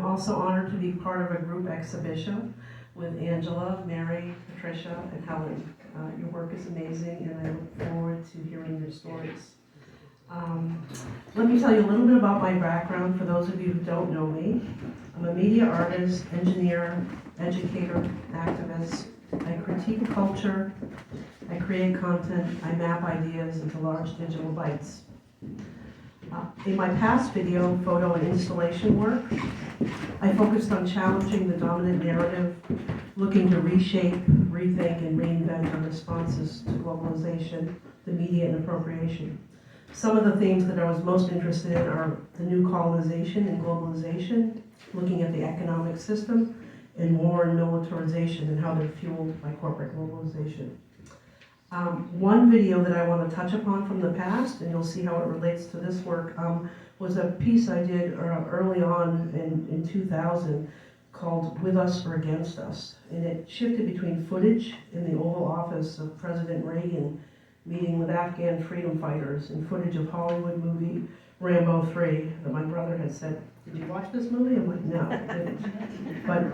I'm also honored to be part of a group exhibition with Angela, Mary, Patricia, and Helen. Your work is amazing, and I look forward to hearing your stories. Let me tell you a little bit about my background for those of you who don't know me. I'm a media artist, engineer, educator, activist. I critique culture, I create content, I map ideas into large digital bites. In my past video, photo and installation work, I focused on challenging the dominant narrative, looking to reshape, rethink, and reinvent our responses to globalization, the media, and appropriation. Some of the themes that I was most interested in are the new colonization and globalization, looking at the economic system, and war and militarization and how they're fueled by corporate globalization. One video that I want to touch upon from the past, and you'll see how it relates to this work, was a piece I did early on in 2000 called With Us or Against Us. And it shifted between footage in the Oval Office of President Reagan meeting with Afghan freedom fighters and footage of Hollywood movie Rambo 3 that my brother had said, "Did you watch this movie?" I'm like, "No, I didn't." But,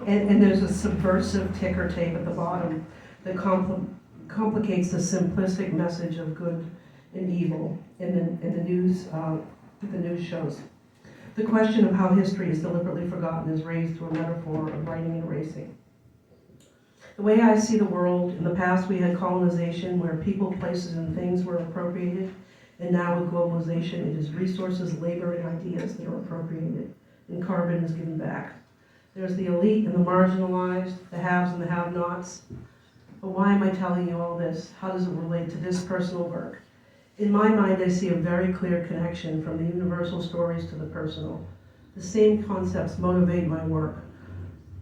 and there's a subversive ticker tape at the bottom that complicates the simplistic message of good and evil in the news shows. The question of how history is deliberately forgotten is raised through a metaphor of writing and erasing. The way I see the world, in the past we had colonization where people, places, and things were appropriated, and now with globalization it is resources, labor, and ideas that are appropriated, and carbon is given back. There's the elite and the marginalized, the haves and the have-nots. But why am I telling you all this? How does it relate to this personal work? In my mind, I see a very clear connection from the universal stories to the personal. The same concepts motivate my work.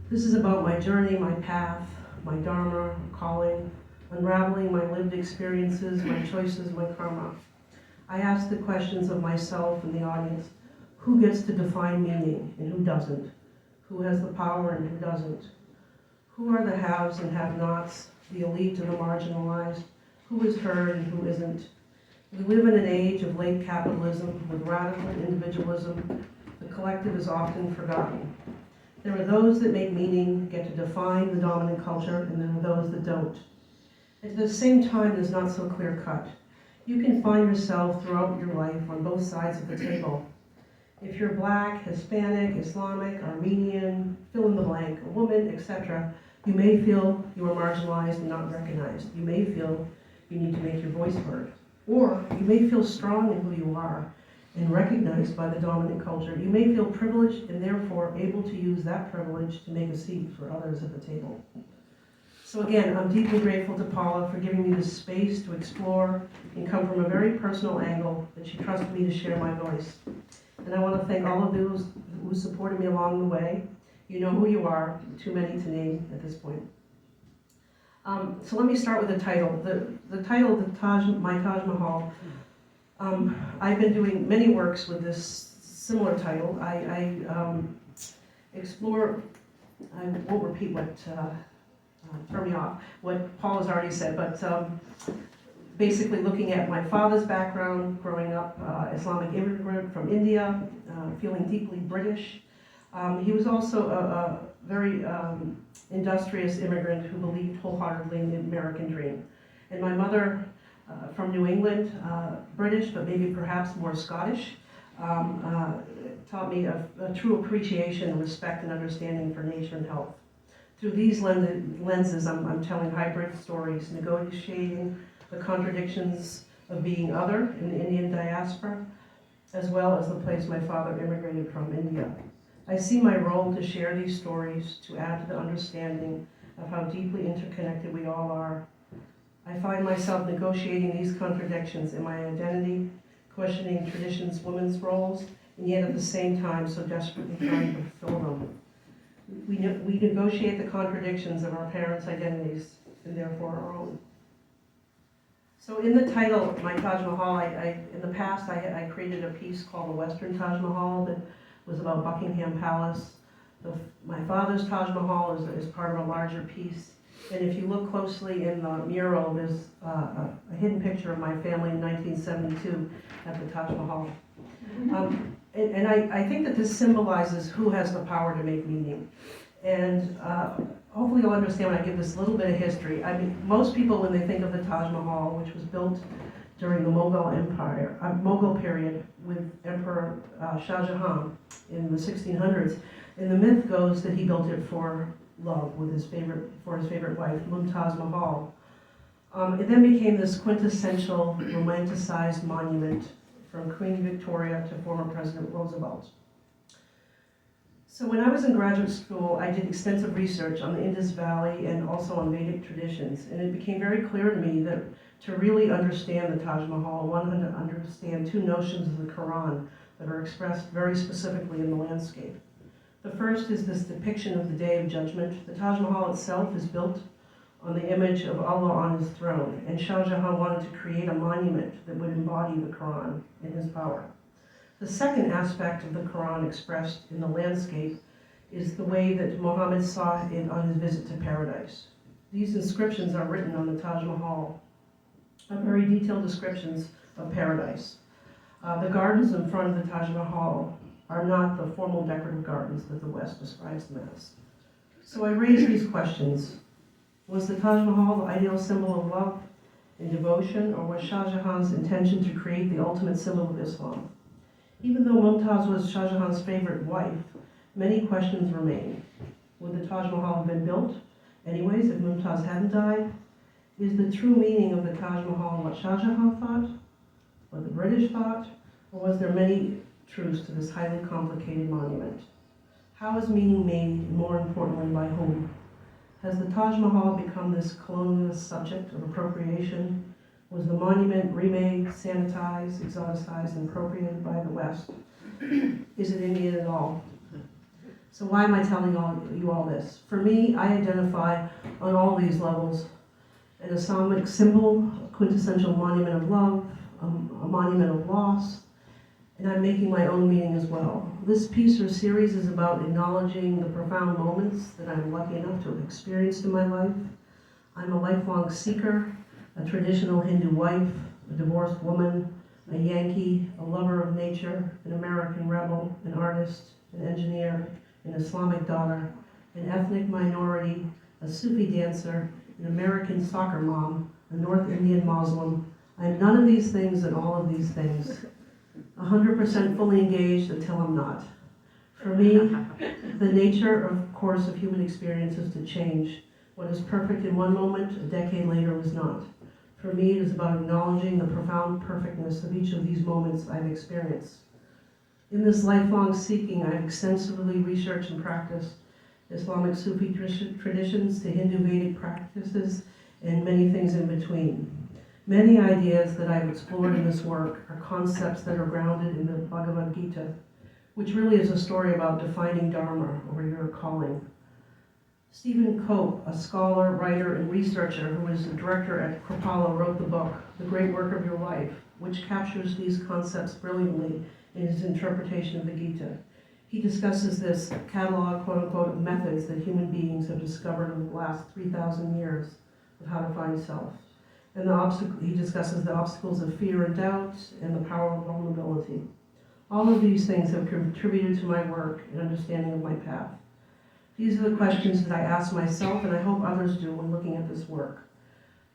This is about my journey, my path, my dharma, calling, unraveling my lived experiences, my choices, my karma. I ask the questions of myself and the audience. Who gets to define meaning and who doesn't? Who has the power and who doesn't? Who are the haves and have-nots, the elite and the marginalized? Who is heard and who isn't? We live in an age of late capitalism with radical individualism. The collective is often forgotten. There are those that make meaning, get to define the dominant culture, and there are those that don't. At the same time, it's not so clear-cut. You can find yourself throughout your life on both sides of the table. If you're Black, Hispanic, Islamic, Armenian, fill in the blank, a woman, etc., you may feel you are marginalized and not recognized. You may feel you need to make your voice heard. Or you may feel strong in who you are and recognized by the dominant culture. You may feel privileged and therefore able to use that privilege to make a seat for others at the table. So again, I'm deeply grateful to Paula for giving me the space to explore and come from a very personal angle that she trusted me to share my voice. And I want to thank all of those who supported me along the way. You know who you are, too many to name at this point. So let me start with the title. The title, My Taj Mahal. I've been doing many works with this similar title. I explore, I won't repeat what, throw me off, what Paul has already said, but basically looking at my father's background, growing up Islamic immigrant from India, feeling deeply British. He was also a very industrious immigrant who believed wholeheartedly in the American dream. And my mother, from New England, British, but maybe perhaps more Scottish, taught me a true appreciation, respect, and understanding for nature and health. Through these lenses, I'm telling hybrid stories, negotiating the contradictions of being other in the Indian diaspora, as well as the place my father immigrated from, India. I see my role to share these stories, to add to the understanding of how deeply interconnected we all are. I find myself negotiating these contradictions in my identity, questioning tradition's women's roles, and yet at the same time so desperately trying to fulfill them. We negotiate the contradictions of our parents' identities and therefore our own. So in the title, My Taj Mahal, in the past I created a piece called The Western Taj Mahal that was about Buckingham Palace. My father's Taj Mahal is part of a larger piece. And if you look closely in the mural, there's a hidden picture of my family in 1972 at the Taj Mahal. and I think that this symbolizes who has the power to make meaning. And hopefully you'll understand when I give this little bit of history. I mean, most people, when they think of the Taj Mahal, which was built during the Mughal period with Emperor Shah Jahan in the 1600s, and the myth goes that he built it for love with his favorite wife, Mumtaz Mahal. It then became this quintessential romanticized monument from Queen Victoria to former President Roosevelt. So when I was in graduate school, I did extensive research on the Indus Valley and also on Vedic traditions, and it became very clear to me that to really understand the Taj Mahal, one had to understand two notions of the Quran that are expressed very specifically in the landscape. The first is this depiction of the Day of Judgment. The Taj Mahal itself is built on the image of Allah on his throne, and Shah Jahan wanted to create a monument that would embody the Quran in his power. The second aspect of the Quran expressed in the landscape is the way that Muhammad saw it on his visit to paradise. These inscriptions are written on the Taj Mahal, very detailed descriptions of paradise. The gardens in front of the Taj Mahal are not the formal decorative gardens that the West describes them as. So I raise these questions. Was the Taj Mahal the ideal symbol of love and devotion, or was Shah Jahan's intention to create the ultimate symbol of Islam? Even though Mumtaz was Shah Jahan's favorite wife, many questions remain. Would the Taj Mahal have been built anyways if Mumtaz hadn't died? Is the true meaning of the Taj Mahal what Shah Jahan thought, what the British thought, or was there many truths to this highly complicated monument? How is meaning made, and more importantly, by whom? Has the Taj Mahal become this colonialist subject of appropriation? Was the monument remade, sanitized, exoticized, and appropriated by the West? Is it Indian at all? So why am I telling you all this? For me, I identify on all these levels an Islamic symbol, a quintessential monument of love, a monument of loss, and I'm making my own meaning as well. This piece or series is about acknowledging the profound moments that I'm lucky enough to have experienced in my life. I'm a lifelong seeker, a traditional Hindu wife, a divorced woman, a Yankee, a lover of nature, an American rebel, an artist, an engineer, an Islamic daughter, an ethnic minority, a Sufi dancer, an American soccer mom, a North Indian Muslim. I'm none of these things and all of these things. 100% fully engaged until I'm not. For me, the nature, of course, of human experience is to change. What is perfect in one moment, a decade later was not. For me, it is about acknowledging the profound perfectness of each of these moments I've experienced. In this lifelong seeking, I've extensively researched and practiced Islamic Sufi traditions to Hindu Vedic practices and many things in between. Many ideas that I've explored in this work are concepts that are grounded in the Bhagavad Gita, which really is a story about defining Dharma, or your calling. Stephen Cope, a scholar, writer, and researcher who was the director at Kripalu, wrote the book, The Great Work of Your Life, which captures these concepts brilliantly in his interpretation of the Gita. He discusses this catalog, quote-unquote, of methods that human beings have discovered in the last 3,000 years of how to find self. And he discusses the obstacles of fear and doubt and the power of vulnerability. All of these things have contributed to my work and understanding of my path. These are the questions that I ask myself, and I hope others do when looking at this work.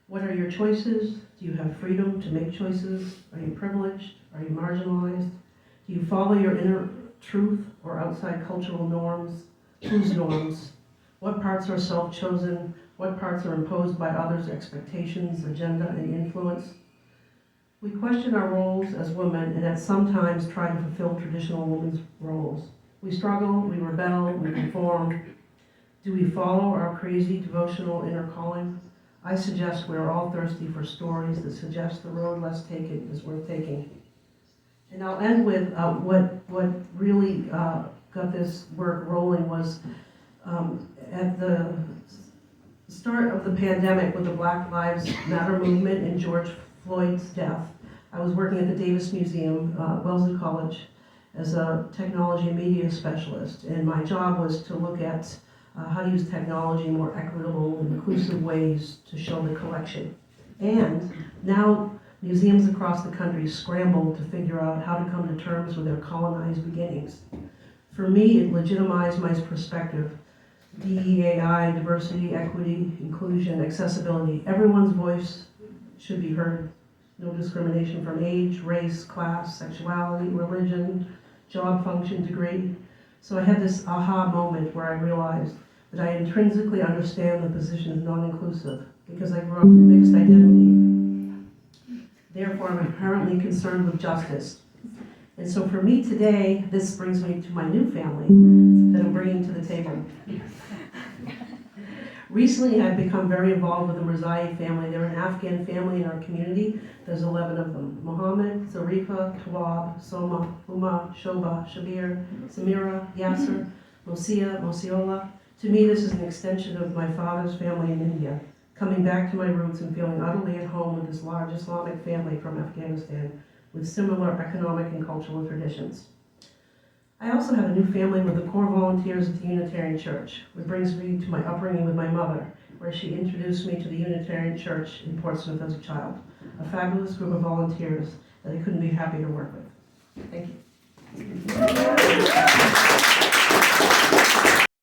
What are your choices? Do you have freedom to make choices? Are you privileged? Are you marginalized? Do you follow your inner truth or outside cultural norms? Whose norms? What parts are self-chosen? What parts are imposed by others' expectations, agenda, and influence? We question our roles as women and at some times try to fulfill traditional women's roles. We struggle, we rebel, we conform. Do we follow our crazy devotional inner calling? I suggest we are all thirsty for stories that suggest the road less taken is worth taking. And I'll end with what really got this work rolling was at the start of the pandemic with the Black Lives Matter movement and George Floyd's death. I was working at the Davis Museum, Wellesley College, as a technology and media specialist, and my job was to look at how to use technology in more equitable and inclusive ways to show the collection. And now Museums across the country scrambled to figure out how to come to terms with their colonized beginnings. For me, it legitimized my perspective. DEAI, diversity, equity, inclusion, accessibility. Everyone's voice should be heard. No discrimination from age, race, class, sexuality, religion, job function, degree. So I had this aha moment where I realized that I intrinsically understand the position is non-inclusive because I grew up with mixed identity. Therefore, I'm inherently concerned with justice. And so for me today, this brings me to my new family that I'm bringing to the table. Recently, I've become very involved with the Rizai family. They're an Afghan family in our community. There's 11 of them. Mohammed, Zarifa, Tawab, Soma, Uma, Shoba, Shabir, Samira, Yasser, Mosia, Mosiola. To me, this is an extension of my father's family in India, coming back to my roots and feeling utterly at home with this large Islamic family from Afghanistan with similar economic and cultural traditions. I also have a new family with the core volunteers of the Unitarian Church, which brings me to my upbringing with my mother, where she introduced me to the Unitarian Church in Portsmouth as a child, a fabulous group of volunteers that I couldn't be happy to work with.